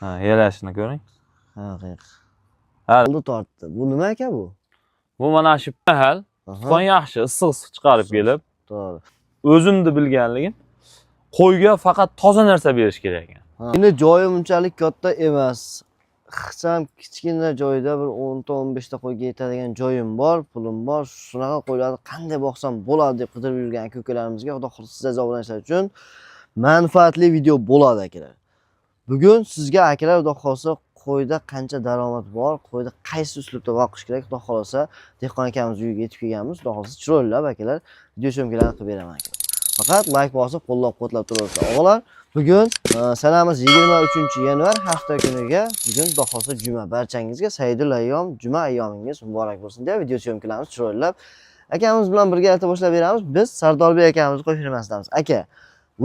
Ha, yarashini ko'ring. Ha, qiyiq. Ha, Oldi tortdi. Bu nima ekan bu? bu mana shu mahal tuxum yaxshi, issiq chiqarib kelib, To'g'ri. o'zimni bilganligim qo'yga faqat toza narsa berish kerak ekan. Endi joyi unchalik katta emas. Ixcham kichkina joyda bir 10 ta 15 ta qo'yga yetadigan joyim bor, pulim bor. Shunaqa qo'ylarni qanday boqsam bo'ladi deb qidirib yurgan aka-ukalarimizga Xudo xolisa siz obunachilar uchun manfaatli video bo'ladi akalar. Bugun sizga akalar Xudo xolisa qo'yda qancha daromad bor, qo'yda qaysi uslubda boqish kerak, Xudo xolisa dehqon akamiz uyiga yetib kelganmiz. Xudo xolisa chiroylab akalar video syomkalarni qilib beraman akalar. Faqat like bosib, qo'llab-quvvatlab turaverasizlar. O'g'illar, bugun sanamiz 23-yanvar hafta kuniga, bugun Xudo xolisa juma. Barchangizga Sayyidul ayyom, juma ayyomingiz muborak bo'lsin deb video syomkalarimiz chiroylab akamiz bilan birga ayta boshlab beramiz. Biz Sardorbek akamizni qo'yib firmasidamiz. Aka,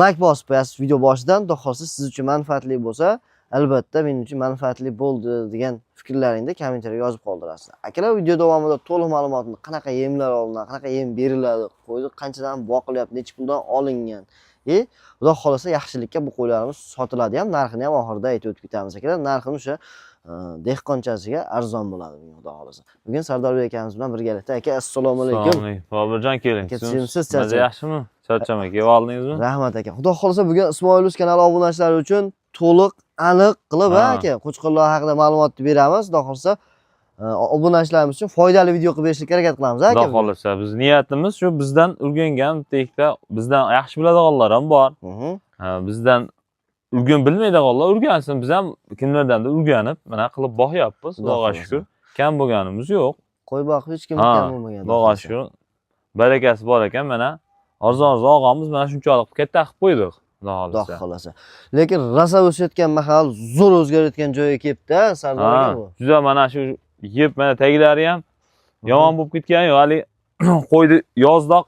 like bosib qo'yasiz video boshidan, Xudo xolisa siz uchun manfaatli bo'lsa, albatta men uchun manfaatli bo'ldi degan fikrlaringni kommentariyga yozib qoldirasiz. Akalar, video davomida to'liq ma'lumotni qanaqa yemlar olinadi, qanaqa yem beriladi, qo'yni qanchadan boqilyapti, necha puldan olingan, Xudo xolisa yaxshilikka bu qo'ylarimiz sotiladi ham, narxini ham oxirida aytib o'tib ketamiz akalar. Narxini o'sha dehqonchasiga arzon bo'ladi Xudo xolisa. Bugun Sardorbek akamiz bilan birgalikda. Aka, assalomu alaykum. Assalomu alaykum. Boburjon, keling. Siz yaxshimi? Charchamay kelib oldingizmi? Rahmat aka. Xudo xolisa bugun Ismoilus kanali obunachilari uchun to'liq aniq qilib aka qo'chqorlar haqida ma'lumotni beramiz. Xudo xolisa obunachilarimiz uchun foydali video qilib berishga harakat qilamiz aka. Xudo xolisa biz niyatimiz shu, bizdan o'rgangan tekda bizdan yaxshi biladiganlar ham bor. Bizdan bilmaydiganlar o'rgansin. Biz ham kimlardandir o'rganib, mana qilib boqyapmiz. Xudoga shukr. Kam bo'lganimiz yo'q. Qo'y boqib hech kim kam bo'lmagan. Xudoga shukr. Barakasi bor ekan, mana arzon-arzon olganmiz, mana shunchalik katta qilib qo'ydik. Xudo xolisa. Lekin rosa o'sayotgan mahal zo'r o'zgarayotgan joyga kelibdi, Sardor aka bu. Juda mana shu yeb, mana taglari ham yomon bo'lib ketgan yo'q. Hali qo'ydi yozda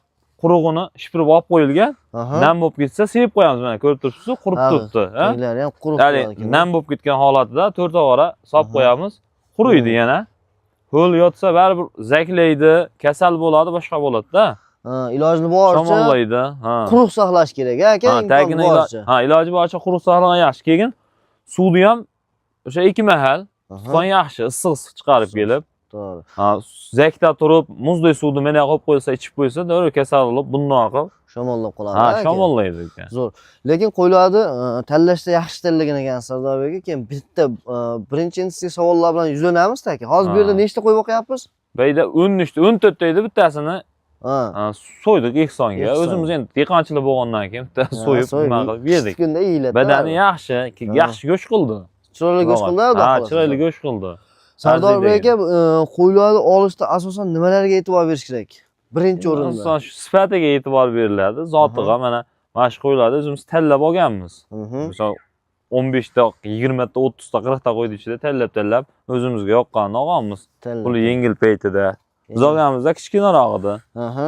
qurug'ini shipirib olib qo'yilgan. Nam bo'lib ketsa, sevib qo'yamiz, mana ko'rib turibsiz, qurib turibdi, taglari ham qurib qolgan. Nam bo'lib ketgan holatida 4 og'ora solib qo'yamiz, quriydi yana. Ho'l yotsa baribir zaklaydi, kasal bo'ladi, boshqa bo'ladi-da. Ilojini boricha shamollaydi. Quruq saqlash kerak aka. Iloji boricha quruq saqlagan yaxshi. Keyin suvni ham o'sha 2 mahal tuxum yaxshi, issiq chiqarib kelib. To'g'ri. Zakda turib, muzdek suvni mena qo'yib qo'ysa, ichib qo'ysa, to'g'ri kasal bo'lib, bundoq qilib shamolab qoladi. Shamollaydi ekan. Zo'r. Lekin qo'ylarni tanlashda yaxshi tanlagan ekan Sardorbek aka. Keyin bitta birinchi savollar bilan yuzlanamiz aka. Hozir bu yerda nechta qo'y boqyapmiz? Bayda 14 ta edi, bittasini so'ydik ehsonga. O'zimiz endi dehqonchilik bo'lgandan keyin bitta so'yib nima qilib berdik. Kunda yeyiladi. Badani yaxshi go'sht qildi. Chiroyli go'sht qildi, Xudo xolisa. Chiroyli go'sht qildi. Sardorbek aka, qo'ylarni olishda asosan nimalarga e'tibor berish kerak? Birinchi o'rinda. Asosan shu sifatiga e'tibor beriladi, zotiga. Mana shu qo'ylarni o'zimiz tanlab olganmiz. Misol 15 ta, 20 ta, 30 ta, 40 ta qo'ydi ichida tanlab o'zimizga yoqqanini olganmiz. Puli yengil paytida. Biz olganimizda kichkinaroq edi.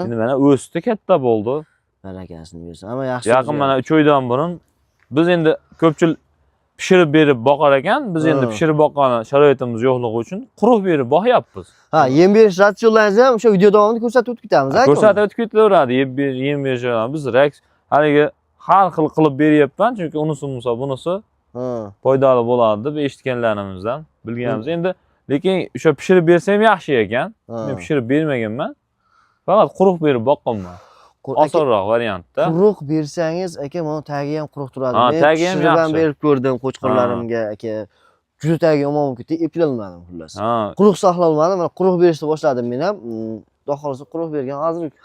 Endi mana o'sdi, katta bo'ldi. Barakasini bersin. Hamma yaxshi. Yaqin mana 3 oydan burun biz endi ko'pchilik pishirib berib boqar ekan, biz endi pishirib boqqan sharoitimiz yo'qligi uchun quruq berib boqyapmiz. Yem berish ratsionlaringizni ham o'sha video davomida ko'rsatib o'tib ketamiz aka. Ko'rsatib o'tib ketaveradi. Yem berish biz haligi har xil qilib beryapman, chunki unisi bunisi foydali bo'ladi deb eshitganlarimizdan bilganmiz. Endi lekin o'sha pishirib bersam yaxshi ekan. Men pishirib bermaganman. Faqat quruq berib boqqanman. Osonroq variantda. Quruq bersangiz aka, mana tagi ham quruq turadi. Men tagi ham yaxshi berib ko'rdim qo'chqorlarimga aka. Juda tagi yomon bo'lib ketdi, eplolmadim xullas. Quruq saqlolmadim, mana quruq berishni boshladim men ham. Xudo xolisa quruq bergan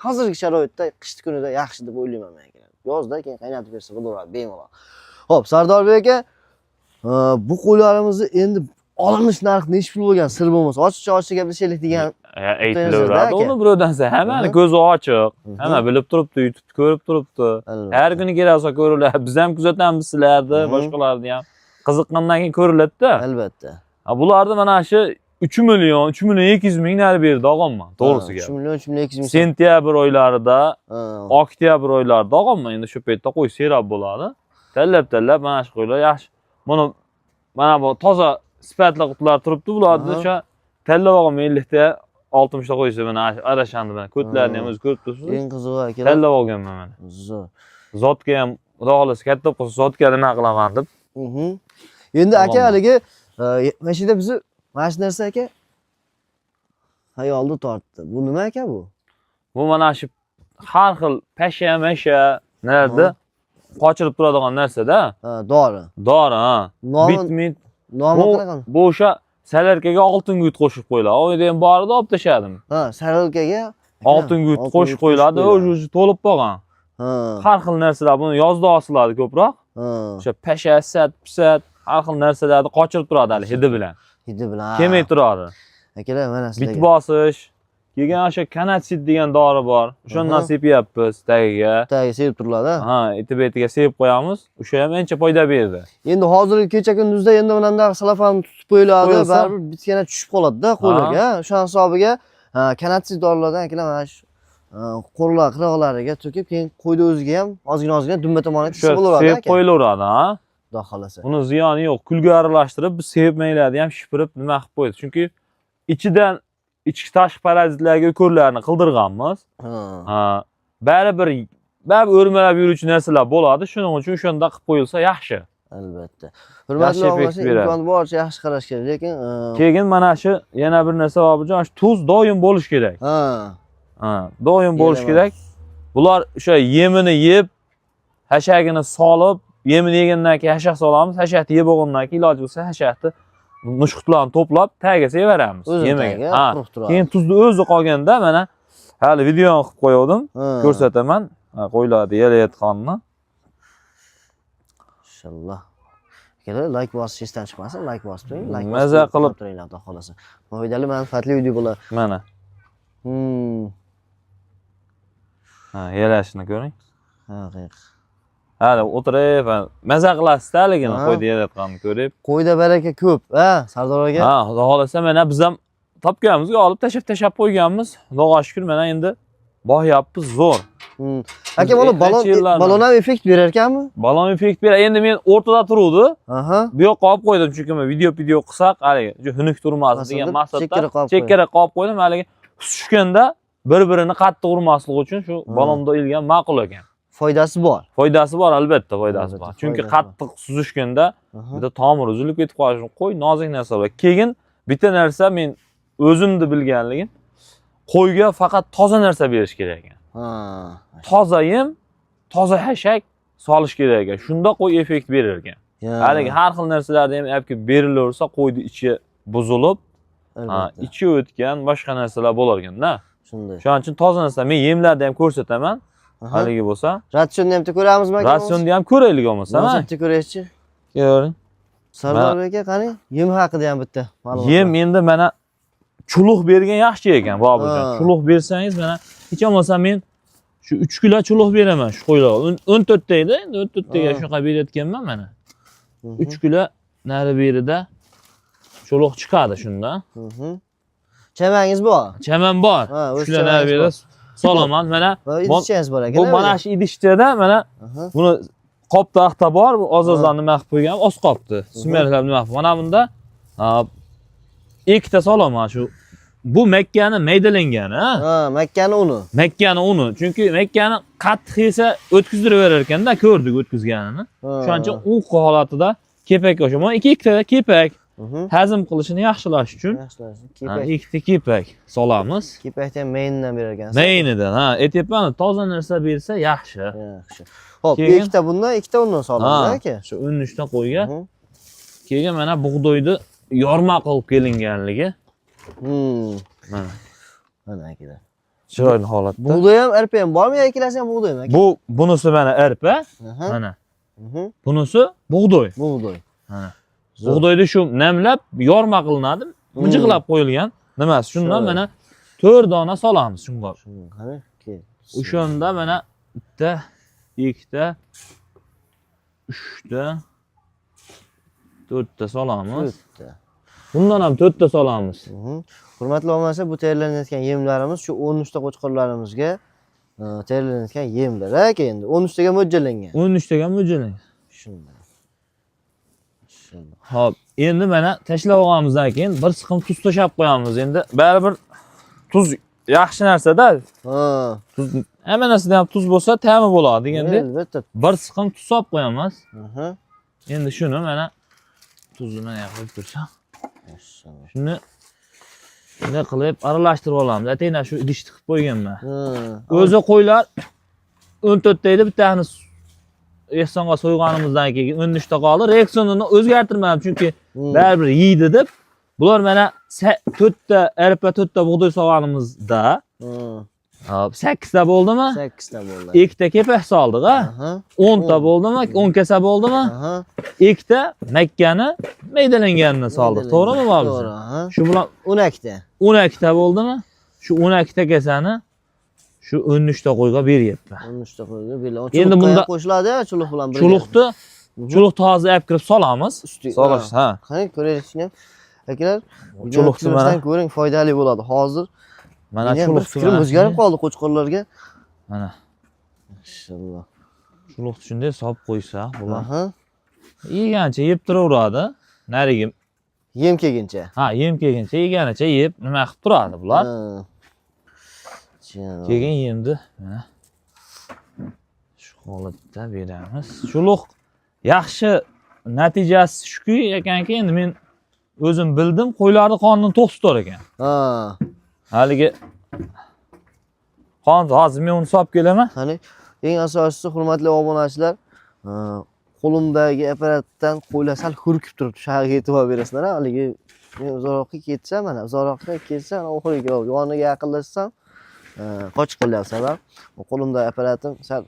hozirgi sharoitda qishki kunida yaxshi deb o'ylayman men aka. Yozda keyin qaynatib bersa bo'laveradi bemalol. Xo'p, Sardorbek aka, bu qo'ylarimizni endi olinish narxi necha pul bo'lgan sir bo'lmasa, ochiqcha gaplashaylik degan aytilaveradi. Uni birovdansa hammani ko'zi ochiq, hamma bilib turibdi, YouTube ko'rib turibdi. Har kuni kelsa ko'riladi. Biz ham kuzatamiz sizlarni, boshqalarni ham. Qiziqqandan keyin ko'riladi-da. Albatta. Bularni mana shu 3 million 200 ming narx berdi olganman, to'g'risiga. 3 million 200 ming. Sentyabr oylarida, oktyabr oylarida olganman. Endi shu paytda qo'y seyrab bo'ladi. Tanlab mana shu qo'ylar yaxshi. Mana bu toza sifatli qutlar turibdi, bularni o'sha tanlab olganman 50 ta 60 ta qo'ysa mana arashandi mana. Ko'tlarni ham o'zi ko'rib turibsiz. Eng qizig'i aka. Tanlab olganman mana. Zo'r. Zotga ham Xudo xolisa katta bo'lsa zotga nima qilaman deb. Endi aka Tamam. haligi mana shu yerda bizni mana shu narsa aka xayolni tortdi. Bu nima aka bu? Bu mana shu har xil pasha masha narda qochirib turadigan narsa-da. Ha, dori. Dori, ha. Nomi Bitmit. nomi qanaqa? Bu o'sha salarkaga oltin guyt qo'shib qo'yiladi. O yerda ham bor edi, olib tashladim. Ha, saralkaga Oltin guyt qo'shib qo'yiladi, o'zi to'lib qolgan. Ha. Har xil narsalar buni yozda osiladi ko'proq. Ha. O'sha pasha, sat, pisat, har xil narsalarni qochirib turadi hali hidi bilan. Hidi bilan. Kelmay turadi. Akalar mana sizlarga. Bit bosish. Keyin o'sha kanatsit degan dori bor. O'shandan sepyapmiz tagiga. Tagiga sepib turiladi. Ha, eti-betiga sepib qo'yamiz. O'sha ham ancha foyda berdi. Endi hozirgi kecha kunduzda endi bunanda salafan tutib qo'yiladi, baribir bitgana tushib qoladi-da qo'liga. O'sha hisobiga kanatsit dorilardan akalar mana shu qo'rlar qirg'oqlariga to'kib, keyin qo'yni o'ziga ham ozgina dumba tomoniga tushib bo'laveradi aka. Sepib qo'yilaveradi, ha. Xudo xolasa. Buni ziyoni yo'q. Kulga aralashtirib, biz sevib maylarni ham shipirib nima qilib qo'ydik. Chunki ichidan ichki tashqi parazitlarga ko'rlarni qildirganmiz. Ha. Baribir o'rmalab yuruvchi narsalar bo'ladi. Shuning uchun o'shanda qilib qo'yilsa yaxshi. Albatta. Hurmatli obunachilar, imkon boricha yaxshi qarash kerak, lekin keyin mana shu yana bir narsa bor, bu tuz doim bo'lish kerak. Ha. Ha, doim bo'lish kerak. Bular o'sha yemini yeb, hashagini solib, yemini yegandan keyin hashaq solamiz. Hashaqni yeb bo'lgandan keyin iloji bo'lsa hashaqni mushqutlarni to'plab tagiga sevaramiz yemaga. Ha. Keyin tuzni o'zi qolganda mana hali videoni qilib qo'ydim. Ko'rsataman. Qo'yiladi yelayotganini. Inshaalloh. Akalar, like bosish esdan chiqmasin, like bosib turing, like maza qilib turinglar, xudo xolasa. Foydali, manfaatli video bo'ladi. Mana. Ha, yelashini ko'ring. Ha, qiyiq. Hali o'tirib, maza qilasizda ligini qo'yda yelayotganini ko'rib. Qo'yda baraka ko'p, ha, Sardor aka. Ha, xudo xolasa mana biz ham topganimizga olib tashab qo'yganmiz. Xudoga shukr, mana endi boyapmiz zo'r. Aka, mana balon ham effekt berar ekanmi? Balon effekt beradi. Endi men o'rtada turuvdi. Aha. Bu yoqqa olib qo'ydim, chunki men video qilsak, haligi xunuk turmasin degan maqsadda chekkara qolib qo'ydim. Haligi tushganda bir-birini qattiq urmasligi uchun shu balonda ilgan ma'qul ekan. Foydasi bor. Foydasi bor, albatta foydasi bor. Chunki qattiq suzishganda bitta tomir uzilib ketib qolishi, qo'y nozik narsa bor. Keyin bitta narsa men o'zimni bilganligim, qo'yga faqat toza narsa berish kerak ekan. Ha. Toza yem, toza hashak solish kerak ekan. Shunda qo'y effekt berar ekan. Haligi har xil narsalarni ham olib kelib berilaversa, qo'yni ichi buzilib, ichi o'tgan boshqa narsalar bo'lar ekan-da. Shunday. Shuning uchun toza narsa men yemlarda ham ko'rsataman. Haligi bo'lsa, ratsionni ham ko'ramizmi aka? Ratsionni ham ko'raylik bo'lmasa. Ratsionni ko'raychi. Ko'ring. Sardor aka, qani, yem haqida ham bitta ma'lumot. Yem endi mana chuluq bergan yaxshi ekan, Boburjon. Chuluq bersangiz mana hech bo'lmasa men shu 3 kilo chuluq beraman shu qo'ylarga. 14 deydi, endi 14 taga shunaqa berayotganman mana. 3 kilo nari berida chuluq chiqadi shunda. Chamangiz bor? Chaman bor. 3 kilo nari berida solaman mana. Idishchangiz bor ekan. Bu mana shu idishchada mana buni qop taxta bor, bu ozozdan nima qilib qo'ygan, oz qopdi. Sumerlab nima qilib. Mana bunda ikkita solaman shu. Bu Makkani maydalangani, ha, Makkani uni. Makkani uni. Chunki Makkani qattiq yesa o'tkazdirib berar ekanda, ko'rdik o'tkazganini. Shuning uchun u holatida kepak o'shaman, ikkita kepak. Hazm qilishini yaxshilash uchun ikkita kepak solamiz. Kepakni ham maynidan berar ekansiz. Maynidan, ha, aytyapman, toza narsa bersa yaxshi. Yaxshi. Xo'p, ikkita bundan, ikkita undan solamiz aka. Shu 13 ta qo'yga. Keyin mana bug'doyni yorma qilib kelinganligi. Mana akalar. Chiroyli holatda. Bug'doy ham, arpa ham bormi, ikkilasi ham bug'doymi aka? Bunisi mana arpa. Mana. Bunisi bug'doy. Bug'doy. Mana. Bug'doyni shu namlab yorma qilinadi, mijiqlab qo'yilgan. Nimasi? Shundan mana 4 dona solamiz shunga. Qani, kel. O'shanda mana bitta, ikkita, 3 ta, 4 ta solamiz. 4 ta. Bundan ham 4 ta solamiz. Hurmatli obunachilar, bu tayyorlanayotgan yemlarimiz shu 13 ta qo'chqorlarimizga tayyorlanayotgan yemlar aka, endi 13 taga mo'ljallangan. 13 taga mo'ljallangan. Shunday. Hop, endi mana tashlab olganimizdan keyin bir siqim tuz tashab qo'yamiz. Endi baribir tuz yaxshi narsa-da. Tuz hamma narsada ham tuz bo'lsa, ta'mi bo'ladi deganda. Albatta. Bir siqim tuz solib qo'yamiz. Endi shuni mana tuzini qo'yib tursam. Maşallah. Shuni shunday qilib aralashtirib olamiz. Atayna shu idishni qilib qo'yganman. O'zi qo'ylar 14 deydi, bittani ehsonga so'yganimizdan keyin 13 ta qoldi. Reaksiyonini o'zgartirmadim chunki baribir yeydi deb. Bular mana 4 ta arpa, 4 ta bug'doy solganimizda 8 ta bo'ldimi? 8 ta bo'ldi. 2 ta kepak soldik, ha? 10 ta bo'ldimi? 10 kasa bo'ldimi? 2 ta makkani maydalanganini soldik. To'g'rimi bu? To'g'ri, ha. Shu bilan 12 ta. 12 ta bo'ldimi? Shu 12 ta kasani shu 13 ta qo'yga beryapman. 13 ta qo'yga beriladi. Endi bunda qo'shiladi, chuluq bilan birga. Chuluqni hozir olib kirib solamiz. Solish, ha. Qarang, ko'raylikmi? Akalar, chuluqni mana ko'ring, foydali bo'ladi. Hozir mana chuluq fikrim o'zgarib qoldi qo'chqorlarga. Mana. Maşallah. Chuluqni shunday solib qo'ysa, bular yegancha yeb turaveradi. Narigi Yem kelguncha. ha, yem kelguncha yeganicha yeb nima qilib turadi bular. Keyin yemdi mana shu holatda beramiz. Chuluq yaxshi natijasi shuki ekanki, endi men o'zim bildim, qo'ylarni qonini to'q tutar ekan. Haligi qon hozir men uni solib kelaman. Qani, eng asosiysi hurmatli obunachilar, qo'limdagi apparatdan qo'ylar sal hurkib turibdi. Shunga e'tibor berasizlar. Haligi men uzoqqa ketsam, mana uzoqqa ketsam, oxiriga yoniga yaqinlashsam, qochib qolyapti sabab. Qo'limdagi apparatim sal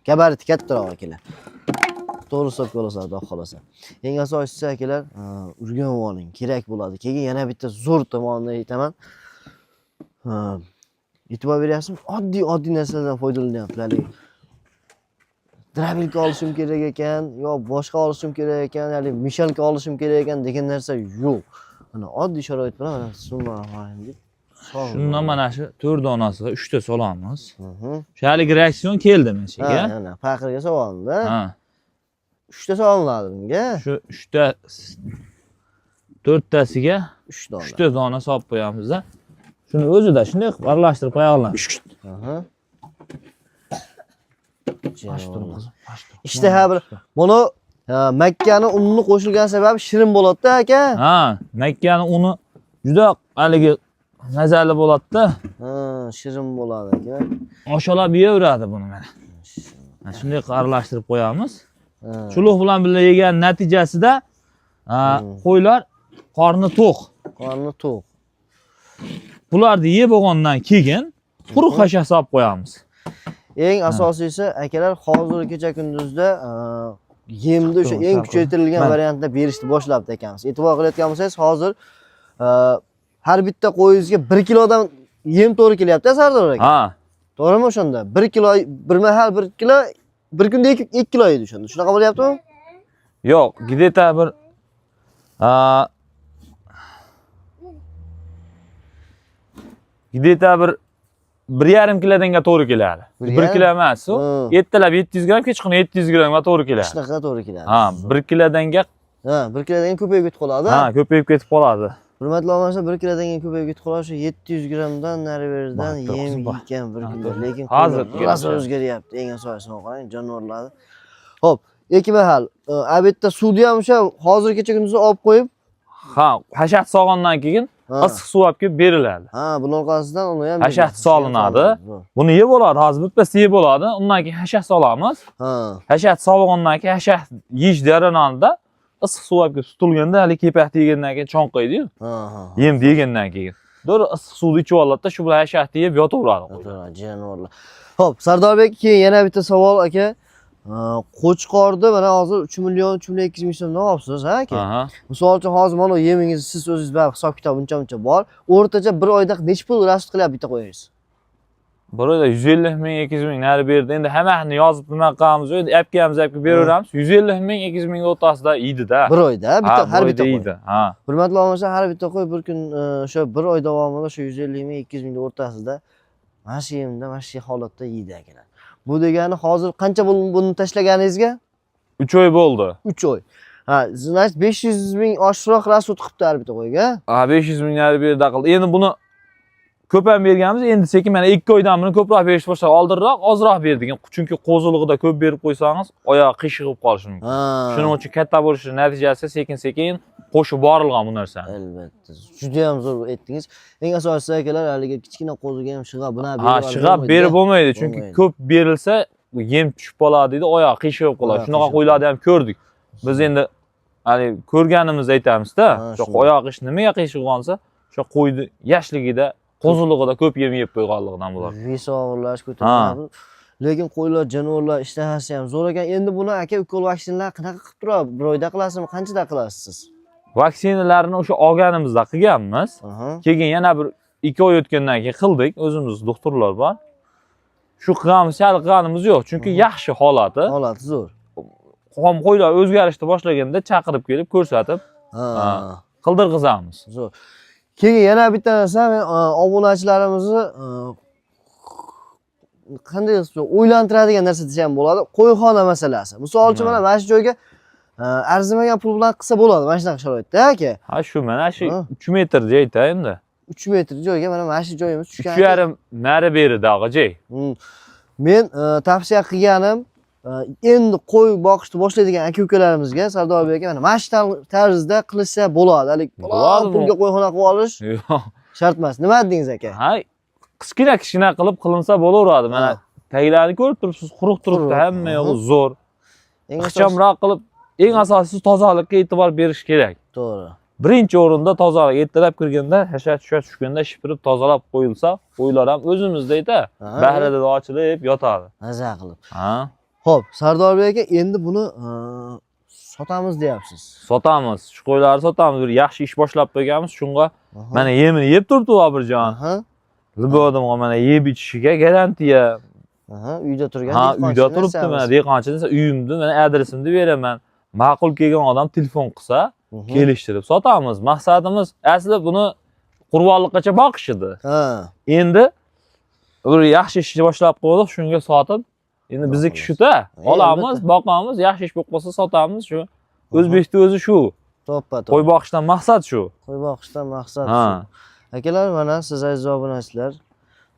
gabariti kattaroq akalar. To'g'ri hisobga olasiz, xudo xolasa. Eng asosiysi akalar, urganib oling, kerak bo'ladi. Keyin yana bitta zo'r tomonini aytaman. E'tibor beryapsizmi? Oddiy narsalardan foydalanyaptilar. Drabilka olishim kerak ekan, yo boshqa olishim kerak ekan, ya'ni mishalka olishim kerak ekan degan narsa yo'q. Mana oddiy sharoit bilan mana summa deb. Shundan mana shu 4 donasiga 3 ta solamiz. Shu haligi reaksiyon keldi men shunga. Mana paqirga so'raldi. Ha. 3 ta solinadi bunga. Shu 3 ta 4 tasiga 3 dona. 3 ta dona solib qo'yamiz-da. Shuni o'zida shunday qilib aralashtirib qo'ya olamiz. İşte ha bir bunu Makkani unini qo'shilgan sababi shirin bo'ladi-da aka. Ha, Makkani uni juda haligi mazali bo'ladi-da. Shirin bo'ladi aka. Oshalab yeyaveradi buni mana. Shunday qilib aralashtirib qo'yamiz. Chuluq bilan birga yegan natijasida qo'ylar qorni to'q. Qorni to'q. Bularni yeb bo'lgandan keyin quruq hasha solib qo'yamiz. Eng asosiysi akalar hozir kecha kunduzda yemni o'sha eng kuchaytirilgan variantda berishni boshlabdi ekamiz. E'tibor qilayotgan bo'lsangiz, hozir har bitta qo'yingizga 1 kilodan yem to'g'ri kelyapti, Sardor aka. Ha. To'g'rimi o'shanda? 1 kilo, bir mahal 1 kilo, bir kunda 2 kilo edi o'shanda. Shunaqa bo'lyaptimi? Yo'q, gideta bir 1,5 kilodanga to'g'ri keladi. 1 kilo emas u. Ertalab 700 gram, kechqurun 700 gramga to'g'ri keladi. Shunaqa to'g'ri keladi. Ha, 1 kilodanga 1 kilodan ko'payib ketib qoladi. Ha, ko'payib ketib qoladi. Hurmatli obunachilar, 1 kilodan ko'payib ketib qoladi. Shu 700 gramdan nariverdan yem yeygan bir kunda. Lekin hozir rosa o'zgaryapti. Eng asosiysi qarang, jonivorlarni. Xo'p, ikki mahal. Albatta suvni ham o'sha hozir kecha kunduz olib qo'yib, hashat solgandan keyin issiq suv olib kelib beriladi. buning orqasidan uni ham hashat solinadi. Buni yeb bo'ladi, hozir bittasi yeb bo'ladi. Undan keyin hashat solamiz. Hashat solgandan keyin hashat yeyish jarayonida issiq suv olib kelib sutilganda, hali kepakni yegandan keyin chonqaydi-yu. Yem yegandan keyin. To'g'ri, issiq suvni ichib oladi-da, shu bilan hashatni yeb yotaveradi. Jonivorlar. Xo'p, Sardorbek, keyin yana bitta savol aka. Qo'chqorda mana hozir 3 million 200 ming so'mdan olibsiz, ha aka? Misol uchun hozir mana yemingizni siz o'zingiz baribir hisob kitob uncha bor. O'rtacha bir oyda necha pul rasxod qilyapti bitta qo'yingiz? Bir oyda 150 ming, 200 ming nari berdi. Endi hammasini yozib nima qilamiz, apkamiz beraveramiz. 150 ming, 200 ming o'rtasida yeydi-da. Bir oyda, bitta har bitta qo'y. Ha. Hurmatli obunachilar, har bitta qo'y bir kun o'sha bir oy davomida o'sha 150 ming, 200 ming o'rtasida mana shu yemda, mana shu holatda yeydi akalar. Bu degani hozir qancha buni tashlaganingizga? 3 oy bo'ldi. 3 oy. Ha, значит 500 ming oshroq rasxod qilibdi har bitta qo'yga. Ha, 500 ming nari berdi qildi. Endi buni ko'p ham berganmiz. Endi sekin mana 2 oydan buni ko'proq berish boshlab oldinroq ozroq berdik. Chunki qo'zilig'ida ko'p berib qo'ysangiz, oyoq qiyshiqib qolishi mumkin. Shuning uchun katta bo'lishi natijasi sekin-sekin qo'shib borilgan bu narsa. Albatta. Juda ham zo'r aytdingiz. Eng asosiysi akalar, haligi kichkina qo'ziga ham shig'ab buni Ha, shig'ab berib bo'lmaydi, chunki ko'p berilsa yem tushib qoladi deydi, oyoq qiyshiqib qoladi. Shunaqa qo'ylarni ham ko'rdik. Biz endi hani ko'rganimizni aytamiz-da. Shu oyoq ish nimaga qiyshiq qolsa, shu qo'yni yoshligida, qo'zilig'ida ko'p yem yeb qo'yganligidan bo'ladi. Vesi og'irlash ko'taradi. Lekin qo'ylar, jonivorlar ishtahasi ham zo'r ekan. Endi buni aka ukol vaksinalar qanaqa qilib turadi? Bir oyda qilasizmi, qanchada qilasiz siz? Vaksinalarni o'sha olganimizda qilganmiz. Keyin yana bir 2 oy o'tgandan keyin qildik. O'zimiz doktorlar bor. Shu qilganimiz, hali qilganimiz yo'q, chunki yaxshi holati. Holati zo'r. Qo'ylar o'zgarishni boshlaganda chaqirib kelib ko'rsatib, qildirg'izamiz. Zo'r. Keyin yana bitta narsa, men obunachilarimizni qanday o'ylantiradigan narsa desam bo'ladi, qo'yxona masalasi. Misol uchun mana shu joyga arzimagan pul bilan qilsa bo'ladi, mana shunaqa sharoitda aka. Ha, shu mana shu 3 metr joyda endi. 3 metr joyga mana shu joyimiz tushgan. 3,5 nari berida joy. Men tavsiya qilganim endi qo'y boqishni boshlaydigan aka-ukalarimizga Sardorbek aka mana shu tarzda qilishsa bo'ladi. Hali pulga qo'yxona qilib olish shart emas. Nima dedingiz aka? Ha, kichkina qilib qilinsa bo'laveradi. Mana taglarini ko'rib turibsiz, quruq turibdi, hamma yog'i zo'r. Ixchamroq qilib, eng asosiysi tozalikka e'tibor berish kerak. To'g'ri. Birinchi o'rinda tozalik. Ertalab kirganda, hashat tushganda shipirib tozalab qo'yilsa, qo'ylar ham o'zimizdayda bahrada ochilib yotadi. Maza qilib. Ha. Xo'p, Sardorbek aka, endi buni sotamiz deyapsiz. Sotamiz. Shu qo'ylarni sotamiz. Bir yaxshi ish boshlab qo'yganmiz. Shunga mana yemini yeb turibdi Obirjon. Libodimga mana yeb ichishiga garantiya. Uyda turgan. Ha, uyda turibdi. Mana dehqonchi desa, uyimni, mana adresimni beraman. Ma'qul kelgan odam telefon qilsa, kelishtirib sotamiz. Maqsadimiz asli buni qurbonliqgacha boqish edi. Endi bir yaxshi ish boshlab qo'ydik, shunga sotib, endi bizniki shu-da. Olamiz, boqamiz, yaxshi ish bo'lib qolsa sotamiz. Shu O'zbekda o'zi shu. To'ppa-to'g'ri. Qo'y boqishdan maqsad shu. Qo'y boqishdan maqsad shu. Akalar, mana siz aziz obunachilar,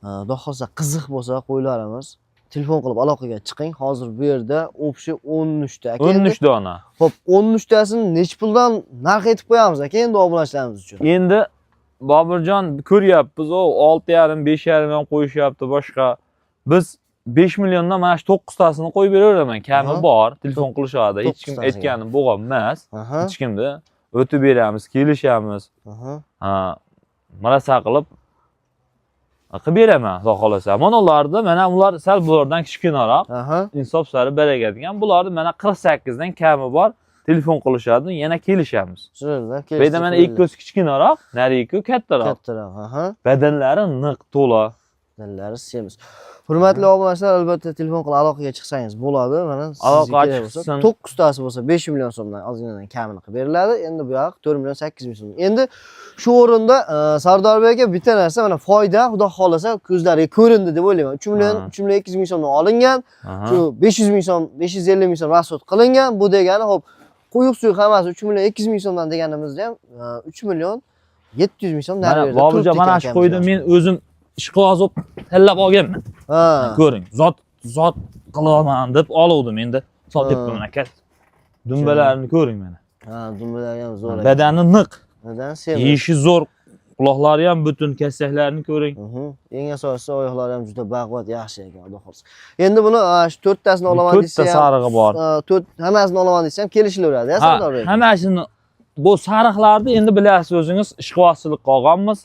xudo xolsa qiziq bo'lsa qo'ylarimiz, telefon qilib aloqaga chiqing. Hozir bu yerda o'pshi 13 ta. 13 dona. Xo'p, 13 tasini nech puldan narx aytib qo'yamiz aka endi obunachilarimiz uchun? Endi Bobirjon ko'ryapmiz, o 6,5, 5,5 ham qo'yishyapti boshqa. Biz 5 milliondan mana shu 9 tasini qo'yib beraveraman. Kami bor, telefon qilishadi. Hech kim aytganim bo'lgan emas. Hech kimda o'tib beramiz, kelishamiz. Marasa qilib beraman, xudo xolasa. Mana ularda, mana ular sal bulardan kichkinaroq. Insof sari baraka degan. Bularni mana 48 dan kami bor. Telefon qilishadi, yana kelishamiz. Bu yerda mana ikkosi kichkinaroq, narigi kattaroq. Kattaroq, Badanlari niq to'la. Badanlari semiz. Hurmatli obunachilar, albatta telefon qilib aloqaga chiqsangiz bo'ladi. Mana aloqa chiqsin. 9 tasi bo'lsa 5 million so'mdan ozginadan kamini qilib beriladi. Endi bu yoq 4 million 8 ming so'm. Endi shu o'rinda Sardorbek aka bitta narsa, mana foyda, xudo xolasa ko'zlariga ko'rindi deb o'ylayman. 3 million 200 ming so'mdan olingan, shu 500 ming so'm, 550 ming so'm rasxod qilingan. Bu degani, xo'p, quyuq suv hammasi 3 million 200 ming so'mdan deganimizda ham 3 million 700 ming so'm narxda turibdi. Bobirjon, mana shu qo'yni men o'zim ishqilozib tallab olganman. Ko'ring, zot qilaman deb oluvdim, endi sotyapman aka. Dumbalarini ko'ring mana. Dumbalari ham zo'r. Badani niq. Badan semiz. Yeyishi zo'r. Quloqlari ham butun, kassaklarini ko'ring. Eng asosiysi oyoqlari ham juda baquvvat, yaxshi ekan, xudo xolsa. Endi buni shu 4 tasini olaman desa ham, 4 ta sarig'i bor. 4 hammasini olaman desa ham kelishilaveradi, Sardorbek. Hammasini bu sariqlarni endi bilasiz o'zingiz, ishqibozchilik qolganmiz.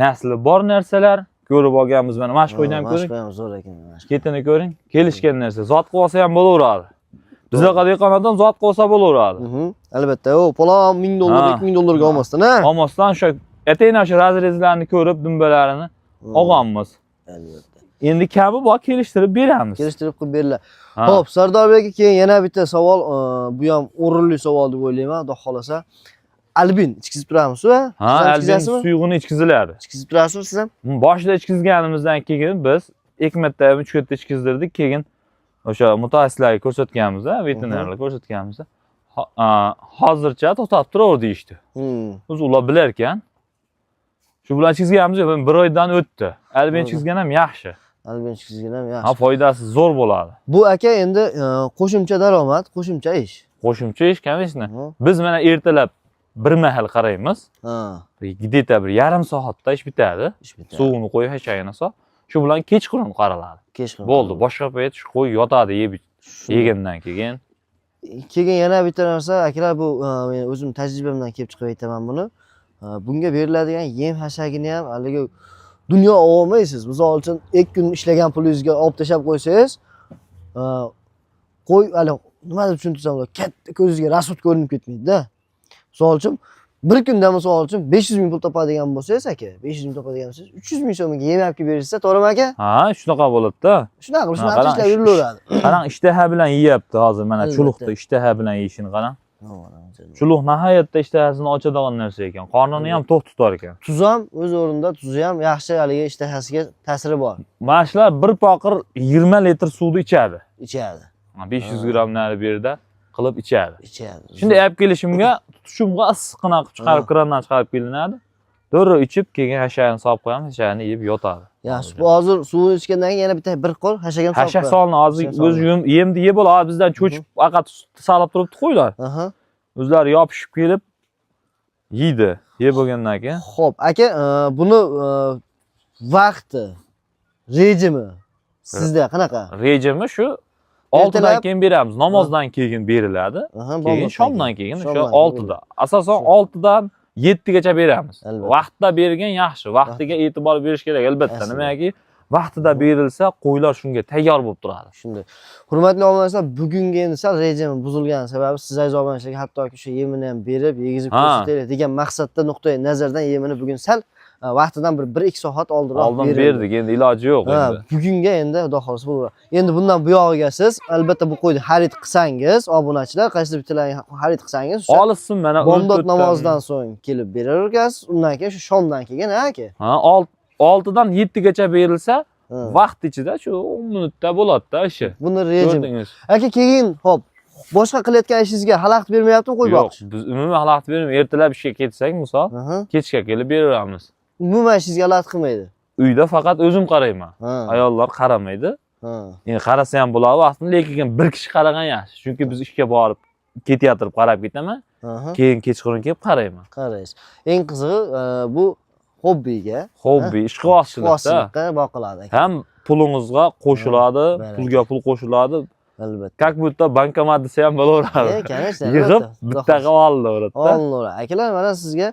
Nasli bor narsalar ko'rib olganmiz. Mana shu qo'yni ham ko'ring. Mashq ham zo'r ekan. Ketini ko'ring. Kelishgan narsa. Zot qilsa ham bo'laveradi. Bizga dehqon odam zot qilsa bo'laveradi. Albatta, o palon 1000 dollar, 2000 dollarga olmasdan, ha? Olmasdan shu atayna shu razrezlarni ko'rib, dumbalarini olganmiz. Albatta. Endi kabi bor, kelishtirib beramiz. Kelishtirib qilib beriladi. Xo'p, Sardorbek aka, keyin yana bitta savol, bu ham o'rinli savol deb o'ylayman, xudo xolasa. Albin ichkizib turamiz-ku? Ha, albin suyug'ini ichkiziladi. Ichkizib turasizmi siz ham? Boshida ichkizganimizdan keyin biz 2 marta, 3 marta ichkizdirdik, keyin o'sha mutaxassislarga ko'rsatganmiz, veterinarlarga ko'rsatganmiz. Hozircha to'xtab turaver deyishdi. O'zi ular bilar ekan. Shu bilan chizganimiz yo'q, bir oydan o'tdi. Alben Bo'ldi. chizgan ham yaxshi. Albatta chizgan ham Ha, yaxshi. foydasi zo'r bo'ladi. Bu aka endi qo'shimcha daromad, qo'shimcha ish. Qo'shimcha ish, конечно. Aha. Biz mana ertalab bir mahal qaraymiz. Ha, Где-то bir yarim soatda ish bitadi. ish bitadi. Suvini qo'yib hashagini sol. Shu bilan kechqurun qaraladi. Kechqurun. Bo'ldi, boshqa payt shu qo'y yotadi yeb Shunday. yegandan keyin. Keyin yana bitta narsa, akalar bu men o'zim tajribamdan kelib chiqib aytaman buni. Bunga beriladigan yem hashagini ham haligi dunyo olmaysiz. Misol uchun 2 kun ishlagan pulingizga olib tashlab qo'ysangiz, qo'y hali nima deb tushuntirsam bo'ladi, katta ko'zingizga rasut ko'rinib ketmaydi-da. Misol uchun bir kunda misol uchun 500 ming pul topadigan bo'lsangiz aka, 500 ming topadigan bo'lsangiz, 300 ming so'mga yem olib kelib berishsa, to'g'rimi aka? Ha, shunaqa bo'ladi-da. Shunaqa qilib, shunaqa qarang, ishlab yurilaveradi. Qarang, ishtaha bilan yeyapti hozir mana Albatta. chuluqda ishtaha bilan yeyishini qarang. Chuluq nihoyatda ishtahasini ochadigan narsa ekan. Qornini ham to'q tutar ekan. Tuz ham o'z o'rnida, tuzi ham yaxshi haligi ishtahasiga ta'siri bor. Mana shular bir poqir 20 litr suvni ichadi. Ichadi. 500 gramm nari berida qilib ichadi. Ichadi. Shunday olib kelishimga tutishimga issiqqina qilib chiqarib krandan chiqarib kelinadi. Do'ri ichib, keyin hashagini solib qo'yamiz, hashagini yeb yotadi. Yaxshi. Bu hozir suvni ichgandan keyin yana bitta bir qo'l hashagini solib Hashak solni hozir o'zi yemni yeb oladi. Bizdan cho'chib faqat salib turibdi qo'ylar. Aha. O'zlari yopishib kelib yeydi. Yeb bo'lgandan keyin. Xo'p, aka, buni vaqti, rejimi sizda qanaqa? Rejimi shu 6dan keyin beramiz. Namozdan keyin beriladi. Aha, Keyin shomdan keyin o'sha 6da. Asosan Shu. 6dan 7 gacha beramiz. Albatta. Vaqtda bergan yaxshi. Vaqtiga e'tibor berish kerak albatta. Aslida. Nimaki, vaqtida berilsa, qo'ylar shunga tayyor bo'lib turadi. Shunday. Hurmatli obunachilar, bugungi endi sal rejim buzilgani sababi siz aziz obunachilarga hattoki o'sha yemini ham berib, yegizib Ha. ko'rsataylik degan maqsadda nuqtai nazardan yemini bugun sal vaqtidan bir 1-2 soat oldinroq Oldin berdik, endi iloji yo'q Ha, endi. bugunga endi xudo xolisa bo'laveradi. Endi bundan buyog'iga siz albatta bu qo'yni xarid qilsangiz, obunachilar qaysidir bittalarni xarid qilsangiz, o'sha Olishsin mana bomdod namozidan so'ng kelib beraverasiz. Undan keyin shu shomdan keyin aka. Ha, 6dan 7 gacha berilsa, Ha. vaqt ichida shu 10 minutda bo'ladi-da ishi. Buni rejim. Ko'rdingiz? Aka keyin hop, boshqa qilayotgan ishingizga xalaqit bermayaptimi qo'y Yo'q, boqish? biz umuman xalaqit bermaymiz. Ertalab ishga ketsak, misol, Aha. kechga kelib beramiz. Umuman ishingizga xalaqit qilmaydi. Uyda faqat o'zim qarayman. Ha. Ayollar qaramaydi. Ha. Endi qarasa ham bo'ladi vaqtini, lekin bir kishi qaragan yaxshi. Chunki biz ishga borib ketayotib qarab ketaman, Aha. keyin kechqurun kelib qarayman. Qaraysiz. Eng qizig'i bu hobbiga, Hobbi, ishqibozchilikda xoslikqa boqiladi aka. ham pulingizga qo'shiladi, Baraka. pulga pul qo'shiladi. Albatta. Как будто bankomat desa ham bo'laveradi. Конечно, Yig'ib albatta. bitta qilib olaveradi-da. Olinadi. Akalar, mana sizga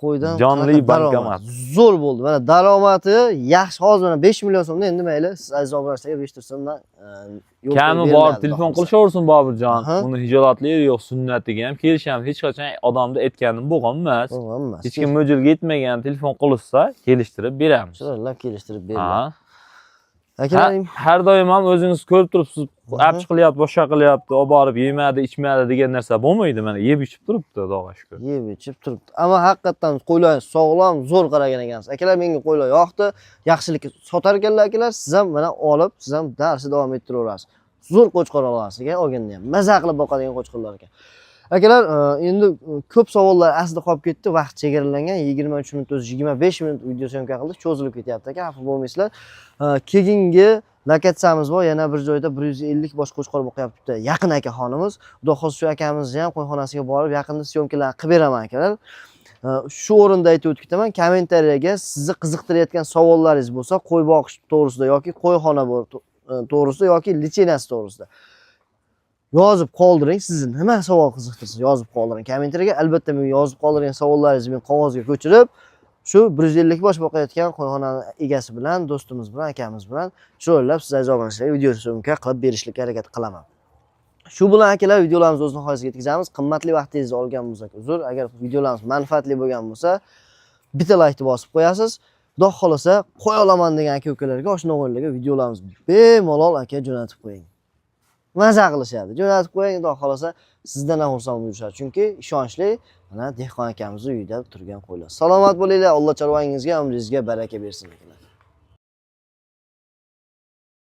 qo'ydan Jonli qanaqa bankomat. zo'r bo'ldi. Mana daromadi yaxshi. Hozir mana 5 million so'mdan endi mayli siz aziz obunachilarga 5 so'mdan yo'l Kami qo'yib bor, beriladi, telefon xudo xohlasa. qilishaversin Bobirjon. Aha. Uni hijolatli yo'q, sunnatiga ham kelishamiz. Hech qachon odamda aytganim bo'lgan emas. Bo'lgan emas. Hech kim mo'ljalga yetmagan telefon qilishsa, kelishtirib beramiz. Chiroylab kelishtirib beriladi. Ha. Akalar, Har doim ham o'zingiz ko'rib turibsiz, Aha. apchiq qilyapti, boshqa qilyapti, olib borib yemadi, ichmadi degan narsa bo'lmaydi. Mana yeb ichib turibdi, Xudoga shukr. yeb ichib turibdi. Ammo haqiqatan qo'ylar sog'lom, zo'r qaragan ekansiz. Akalar, menga qo'ylar yoqdi. Yaxshilikka sotar ekanlar akalar. Siz ham mana olib, siz ham darsni davom ettiraverasiz. Zo'r qo'chqor olasiz ekan, olganda ham. Maza qilib boqadigan qo'chqorlar ekan. Akalar, endi ko'p savollar aslida qolib ketdi. Vaqt chegaralangan 23 minut o'zi 25 minut video syomka qildik. Cho'zilib ketyapti aka, xafa bo'lmaysizlar. Keyingi lokatsiyamiz bor. Yana bir joyda 150 bosh qo'chqor boqyapti. Yaqin akaxonimiz. Xudo xohlasa shu akamizni ham qo'yxonasiga borib, yaqinda syomkalarni qilib beraman akalar. Shu o'rinda aytib o'tib ketaman, kommentariyaga sizni qiziqtirayotgan savollaringiz bo'lsa, qo'y boqish to'g'risida yoki qo'yxona to'g'risida yoki litsenziya to'g'risida yozib qoldiring. Sizni nima savol qiziqtirsa yozib qoldiring kommentariyaga. Albatta men yozib qoldirgan savollaringizni men qog'ozga ko'chirib, shu 150 bosh boqayotgan qo'yxonani egasi bilan, do'stimiz bilan, akamiz bilan chiroylab siz aziz obunachilarga video syomka qilib berishlikka harakat qilaman. Shu bilan akalar videolarimizni o'z nihoyasiga yetkazamiz. Qimmatli vaqtingizni olgan bo'lsak uzr. Agar videolarimiz manfaatli bo'lgan bo'lsa, bitta laykni bosib qo'yasiz. Xudo xolasa qo'y olaman degan aka-ukalarga, oshna-o'g'illarga videolarimizni bemalol aka jo'natib qo'ying. Maza qilishadi. Jo'natib qo'ying, xudo xolasa sizdan ham xursand bo'lishadi. Chunki ishonchli mana dehqon akamizning uyida turgan qo'ylar. Salomat bo'linglar. Alloh chorvangizga, umringizga baraka bersin akalar.